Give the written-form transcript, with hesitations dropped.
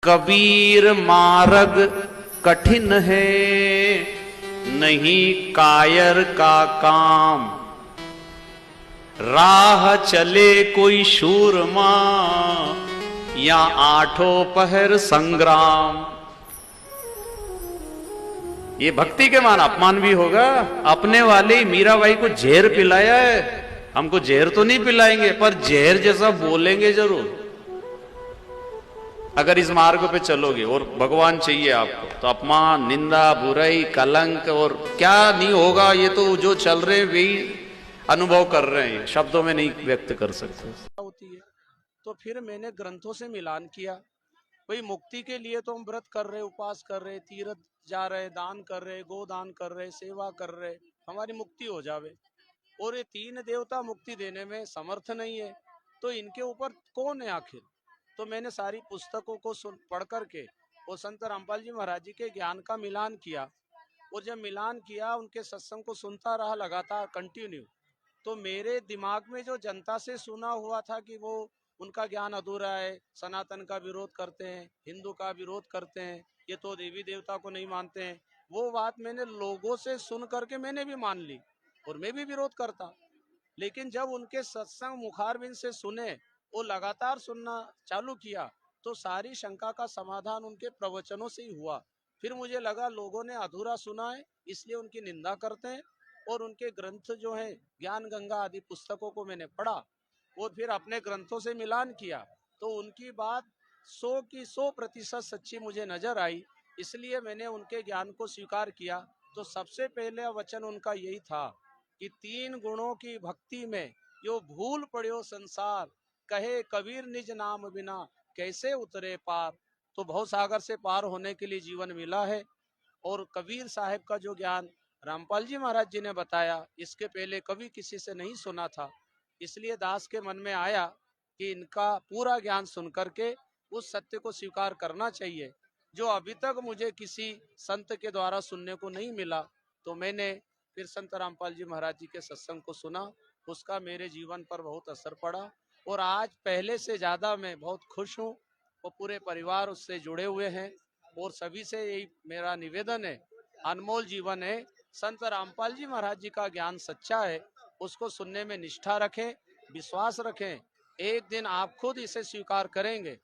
कबीर मार्ग कठिन है, नहीं कायर का काम। राह चले कोई शूरमा, या आठों पहर संग्राम। ये भक्ति के मान अपमान भी होगा। अपने वाले ही मीराबाई को जहर पिलाया है, हमको जहर तो नहीं पिलाएंगे पर जहर जैसा बोलेंगे जरूर। अगर इस मार्ग पे चलोगे और भगवान चाहिए आपको, तो अपमान, निंदा, बुराई, कलंक और क्या नहीं होगा, ये तो जो चल रहे हैं वही अनुभव कर रहे हैं, शब्दों में नहीं व्यक्त कर सकते होती है। तो फिर मैंने ग्रंथों से मिलान किया। भाई मुक्ति के लिए तो हम व्रत कर रहे, उपवास कर रहे, तीर्थ जा रहे, दान कर रहे, गोदान कर रहे, सेवा कर रहे, हमारी मुक्ति हो जावे। और ये तीन देवता मुक्ति देने में समर्थ नहीं है, तो इनके ऊपर कौन है आखिर। तो मैंने सारी पुस्तकों को पढ़ करके वो संत रामपाल जी महाराज जी के ज्ञान का मिलान किया। और जब मिलान किया, उनके सत्संग को सुनता रहा लगातार कंटिन्यू, तो मेरे दिमाग में जो जनता से सुना हुआ था कि वो उनका ज्ञान अधूरा है, सनातन का विरोध करते हैं, हिंदू का विरोध करते हैं, ये तो देवी देवता को नहीं मानते हैं, वो बात मैंने लोगों से सुन करके मैंने भी मान ली और मैं भी विरोध करता। लेकिन जब उनके सत्संग मुखारबिंद से सुने, वो लगातार सुनना चालू किया, तो सारी शंका का समाधान उनके प्रवचनों से ही हुआ। फिर मुझे लगा लोगों ने अधूरा सुना है, इसलिए उनकी निंदा करते हैं। और उनके ग्रंथ जो है ज्ञान गंगा आदि पुस्तकों को मैंने पढ़ा और फिर अपने ग्रंथों से मिलान किया, तो उनकी बात 100 की 100% सच्ची मुझे नजर आई। इसलिए मैंने उनके ज्ञान को स्वीकार किया। तो सबसे पहले वचन उनका यही था कि तीन गुणों की भक्ति में यो भूल पड़ियो संसार, कहे कबीर निज नाम बिना कैसे उतरे पार। तो भव सागर से पार होने के लिए जीवन मिला है। और कबीर साहब का जो ज्ञान रामपाल जी महाराज जी ने बताया, इसके पहले कभी किसी से नहीं सुना था। इसलिए दास के मन में आया कि इनका पूरा ज्ञान सुन करके उस सत्य को स्वीकार करना चाहिए, जो अभी तक मुझे किसी संत के द्वारा सुनने को नहीं मिला। तो मैंने फिर संत रामपाल जी महाराज जी के सत्संग को सुना, उसका मेरे जीवन पर बहुत असर पड़ा और आज पहले से ज्यादा मैं बहुत खुश हूँ। और पूरे परिवार उससे जुड़े हुए हैं और सभी से यही मेरा निवेदन है, अनमोल जीवन है, संत रामपाल जी महाराज जी का ज्ञान सच्चा है, उसको सुनने में निष्ठा रखें, विश्वास रखें, एक दिन आप खुद इसे स्वीकार करेंगे।